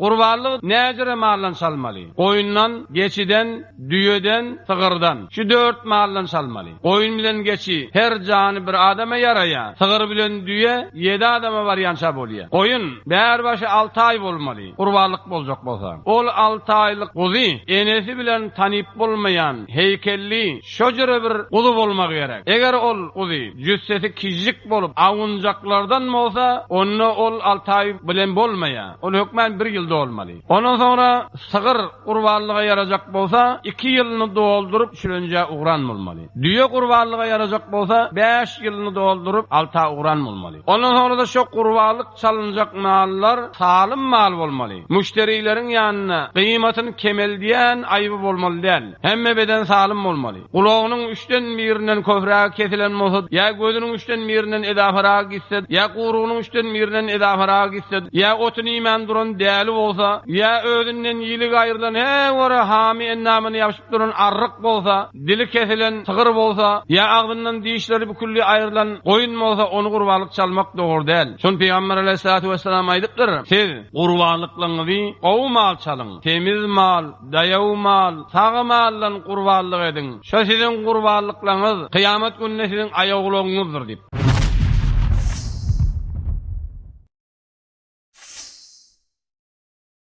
Qurbanlyk näjere mallan salmaly? Goýundan, geçiden, düýeden, sygyrdan. Şu 4 mallan salmaly. Goýun bilen geçi her jany bir adama ýaraýar. Sygyr bilen düýe 7 adama barýança bolýar. Goýun bär başy 6 ay bolmaly. Qurbanlyk boljak bolsa. Ol 6 aylyk guzy enesi bilen tanyp bolmaýan, heykelli, şojere bir guzy bolmak gerek. Eger ol guzy cüsseti kijik bolup awunjaklardan bolsa, onu ol 6 ay bilen bolmaýar. Ol hökmen 1 ýylda bolmaly. Ondan sonra sygyr qurbanlyga yarajak bolsa 2 ýylyny doldurup şülünje ugran bolmaly. Düýe qurbanlyga yarajak bolsa 5 ýylyny doldurup 6 ugran bolmaly. Ondan sonra da şu qurbanlyk çalınjak mallar salym mal bolmaly. Müşterileriň ýanyna kıymatyny kemeldiýän aýby bolmaly däl. Hemme beden salym bolmaly. Gulagynyň 3den birinden köpräk kesilen bolsa, ýa gözüniň 3den birinden edafarak gitse, ýa gurugynyň 3den birinden edafarak gitse, ýa otuny iman duran däli bolsa, ýa özünden ýylyk aýrylan he wara hamy ennamyny ýaşyp duran arryk bolsa, dili kesilen sygyr bolsa, ýa agdyndan diýişleri bükülli aýrylan goýun bolsa, onu qurbanlyk çalmak dogry däl. Şol Peýgamber aleyhissalatu vesselam aýdypdyr. Siz qurbanlyklaryňyzy gowy mal çalyň, temiz mal, daýaw mal, sagy mallan qurbanlyk edin. Şo siziň qurbanlyklaryňyz kıyamet gününe siziň aýagularyňyzdyr diýip.